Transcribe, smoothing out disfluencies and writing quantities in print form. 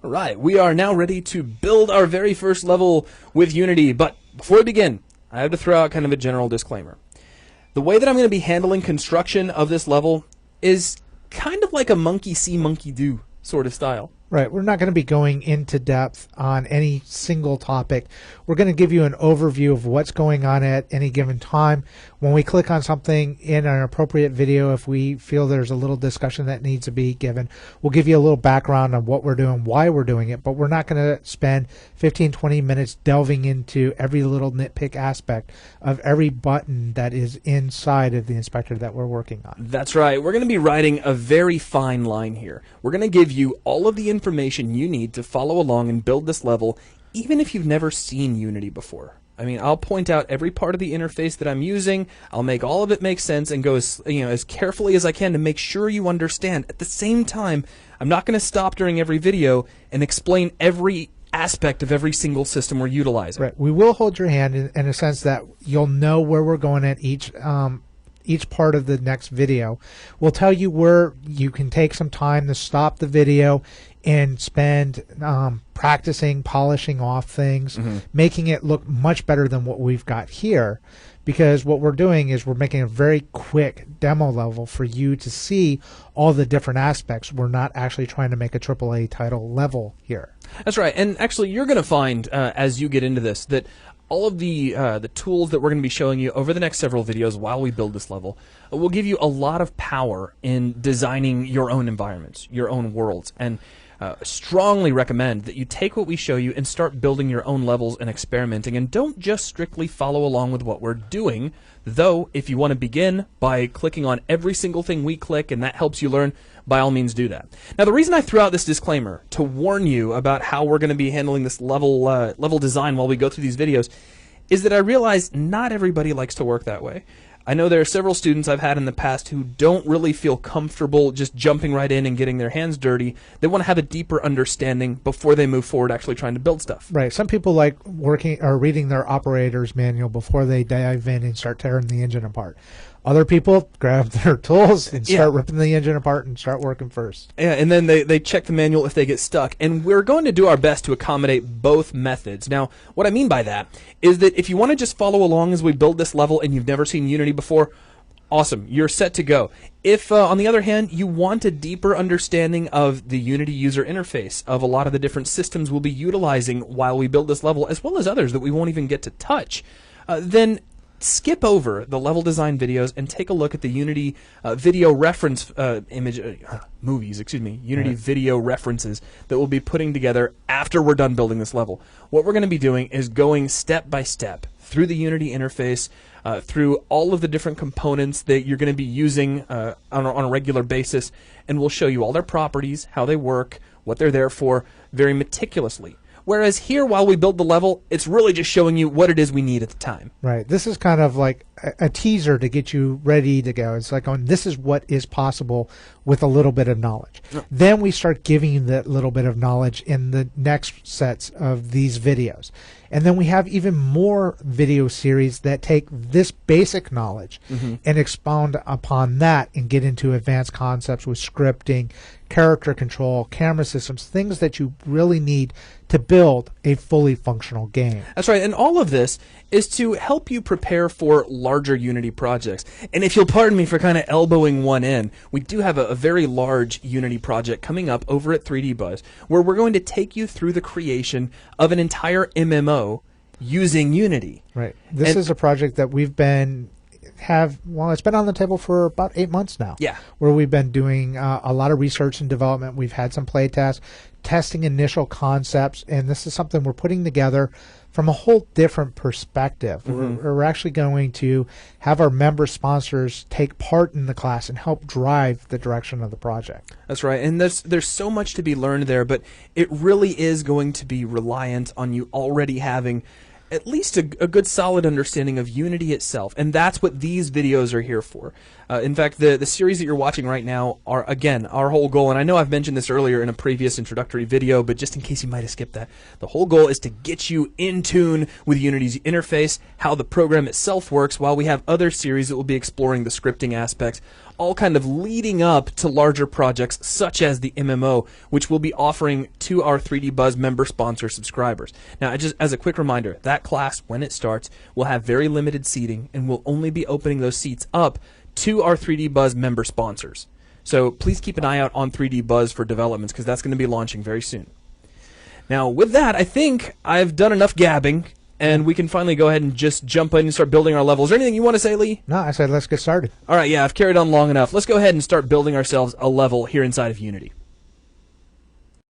All right, we are now ready to build our very first level with Unity, but before we begin, I have to throw out kind of a general disclaimer. The way that I'm going to be handling construction of this level is kind of like a monkey see, monkey do sort of style. Right. We're not going to be going into depth on any single topic. We're going to give you an overview of what's going on at any given time. When we click on something in an appropriate video, if we feel there's a little discussion that needs to be given, we'll give you a little background on what we're doing, why we're doing it, but we're not going to spend 15, 20 minutes delving into every little nitpick aspect of every button that is inside of the inspector that we're working on. That's right. We're going to be riding a very fine line here. We're going to give you all of the information you need to follow along and build this level, even if you've never seen Unity before. I mean, I'll point out every part of the interface that I'm using. I'll make all of it make sense and go as carefully as I can to make sure you understand. At the same time, I'm not going to stop during every video and explain every aspect of every single system we're utilizing. Right. We will hold your hand in a sense that you'll know where we're going at each part of the next video. We'll tell you where you can take some time to stop the video and spend practicing, polishing off things, making it look much better than what we've got here. Because what we're doing is we're making a very quick demo level for you to see all the different aspects. We're not actually trying to make a AAA title level here. That's right. And actually, you're going to find, as you get into this, that all of the tools that we're going to be showing you over the next several videos while we build this level will give you a lot of power in designing your own environments, your own worlds. And strongly recommend that you take what we show you and start building your own levels and experimenting, and don't just strictly follow along with what we're doing. Though, if you want to begin by clicking on every single thing we click and that helps you learn, by all means do that. Now, the reason I threw out this disclaimer to warn you about how we're going to be handling this level design while we go through these videos is that I realize not everybody likes to work that way. I know there are several students I've had in the past who don't really feel comfortable just jumping right in and getting their hands dirty. They want to have a deeper understanding before they move forward actually trying to build stuff. Right. Some people like working or reading their operator's manual before they dive in and start tearing the engine apart. Other people grab their tools and start ripping the engine apart and start working first. Yeah, and then they check the manual if they get stuck. And we're going to do our best to accommodate both methods. Now, what I mean by that is that if you want to just follow along as we build this level and you've never seen Unity before, awesome, you're set to go. If, on the other hand, you want a deeper understanding of the Unity user interface, of a lot of the different systems we'll be utilizing while we build this level, as well as others that we won't even get to touch, then skip over the level design videos and take a look at the Unity video reference Unity video references that we'll be putting together after we're done building this level. What we're going to be doing is going step by step through the Unity interface, through all of the different components that you're going to be using on a regular basis, and we'll show you all their properties, how they work, what they're there for, very meticulously. Whereas here, while we build the level, it's really just showing you what it is we need at the time. Right. This is kind of like a teaser to get you ready to go. It's like, this is what is possible with a little bit of knowledge. Then we start giving you that little bit of knowledge in the next sets of these videos. And then we have even more video series that take this basic knowledge and expound upon that and get into advanced concepts with scripting, character control, camera systems, things that you really need to build a fully functional game. That's right, and all of this is to help you prepare for larger Unity projects. And if you'll pardon me for kind of elbowing one in, we do have a very large Unity project coming up over at 3D Buzz, where we're going to take you through the creation of an entire MMO using Unity. Right. This is a project that we've been it's been on the table for about 8 months now. Yeah. Where we've been doing a lot of research and development. We've had some play tests, testing initial concepts, and this is something we're putting together from a whole different perspective. We're actually going to have our member sponsors take part in the class and help drive the direction of the project. That's right, and there's so much to be learned there, but it really is going to be reliant on you already having at least a good solid understanding of Unity itself. And that's what these videos are here for. In fact, the series that you're watching right now are, again, our whole goal, and I know I've mentioned this earlier in a previous introductory video, but just in case you might have skipped that, the whole goal is to get you in tune with Unity's interface, how the program itself works, while we have other series that will be exploring the scripting aspects, all kind of leading up to larger projects such as the MMO, which we'll be offering to our 3D Buzz member sponsor subscribers. Now, just as a quick reminder, that class, when it starts, will have very limited seating, and we'll only be opening those seats up to our 3D Buzz member sponsors. So please keep an eye out on 3D Buzz for developments, because that's going to be launching very soon. Now, with that, I think I've done enough gabbing, and we can finally go ahead and just jump in and start building our levels. Is there anything you want to say, Lee? No, I said let's get started. All right, yeah, I've carried on long enough. Let's go ahead and start building ourselves a level here inside of Unity.